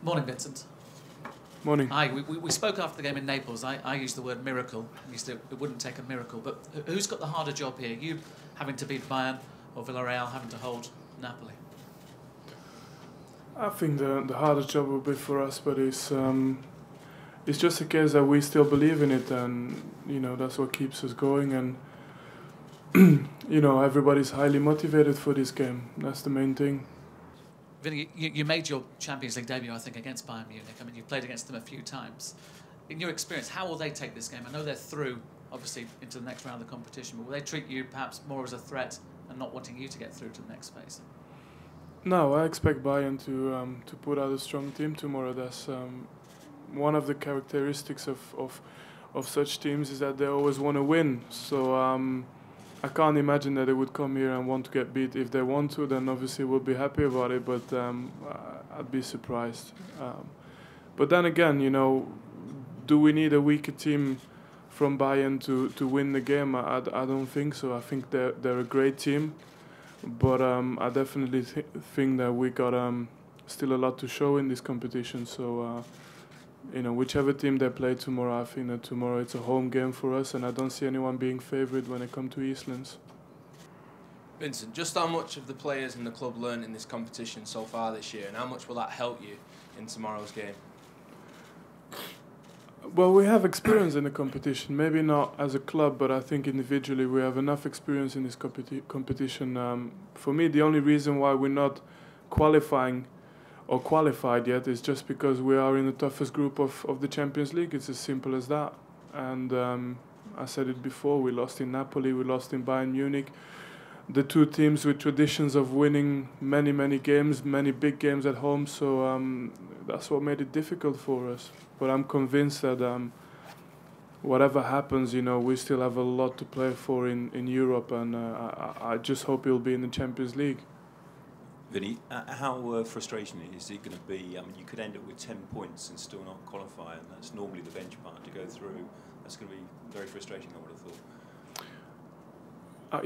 Morning, Vincent. Morning. Hi, we spoke after the game in Naples. I used the word miracle. You said it wouldn't take a miracle. But who's got the harder job here? You having to beat Bayern or Villarreal having to hold Napoli? I think the hardest job will be for us, but it's just a case that we still believe in it, and that's what keeps us going. And everybody's highly motivated for this game. That's the main thing. Vinny, you made your Champions League debut, I think, against Bayern Munich. I mean, you've played against them a few times. In your experience, how will they take this game? I know they're through, obviously, into the next round of the competition, but will they treat you perhaps more as a threat and not wanting you to get through to the next phase? No, I expect Bayern to put out a strong team tomorrow. That's one of the characteristics of such teams is that they always want to win. So I can't imagine that they would come here and want to get beat. If they want to, then obviously we'll be happy about it, but I'd be surprised. But then again, do we need a weaker team from Bayern to win the game? I don't think so. I think they're a great team, but I definitely think that we got still a lot to show in this competition. So whichever team they play tomorrow, I think that tomorrow it's a home game for us, and I don't see anyone being favoured when it comes to Eastlands. Vincent, just how much have the players and the club learned in this competition so far this year, and how much will that help you in tomorrow's game? Well, we have experience in the competition, maybe not as a club, but I think individually we have enough experience in this competition. For me, the only reason why we're not qualified yet is just because we are in the toughest group of the Champions League. It's as simple as that. And I said it before, we lost in Napoli, we lost in Bayern Munich. The two teams with traditions of winning many games, many big games at home, so that's what made it difficult for us. But I'm convinced that whatever happens, we still have a lot to play for in Europe, and I just hope it'll be in the Champions League. Vinny, how frustrating is it going to be? I mean, you could end up with 10 points and still not qualify, and that's normally the benchmark to go through. That's going to be very frustrating, I would have thought.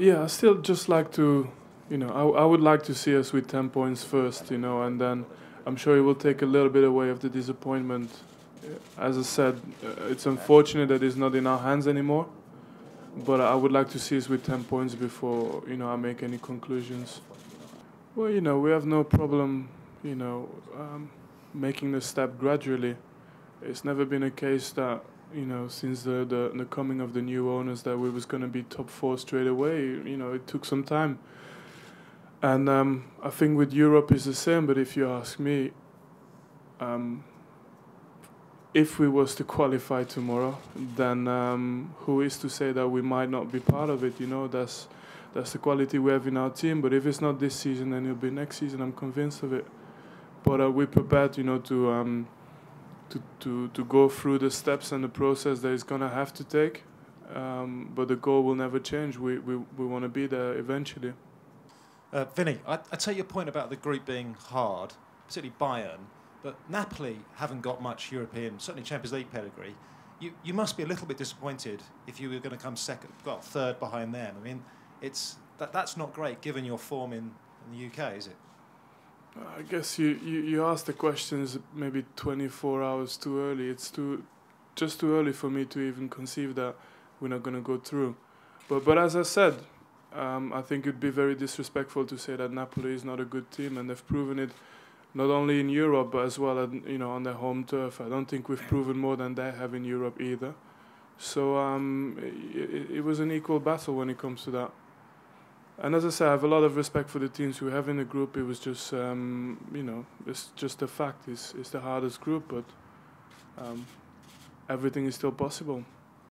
Yeah, I still just like to, I would like to see us with 10 points first, and then I'm sure it will take a little bit away of the disappointment. As I said, it's unfortunate that it's not in our hands anymore, but I would like to see us with 10 points before, I make any conclusions. Well, we have no problem, making the step gradually. It's never been a case that, since the coming of the new owners that we was going to be top 4 straight away. It took some time. And I think with Europe it's the same, but if you ask me, if we was to qualify tomorrow, then who is to say that we might not be part of it? That's the quality we have in our team. But if it's not this season, then it'll be next season. I'm convinced of it. But we're prepared, to go through the steps and the process that it's gonna have to take. But the goal will never change. We want to be there eventually. Vinny, I take your point about the group being hard, particularly Bayern. But Napoli haven't got much European, certainly Champions League pedigree. You must be a little bit disappointed if you were going to come third behind them. I mean, that's not great given your form in the UK, is it? I guess you asked the questions maybe 24 hours too early. It's just too early for me to even conceive that we're not going to go through. But as I said, I think it'd be very disrespectful to say that Napoli is not a good team, and they've proven it not only in Europe but as well on their home turf. I don't think we've proven more than they have in Europe either. So it was an equal battle when it comes to that. And as I say, I have a lot of respect for the teams we have in the group. It was just, it's just a fact. It's the hardest group, but everything is still possible.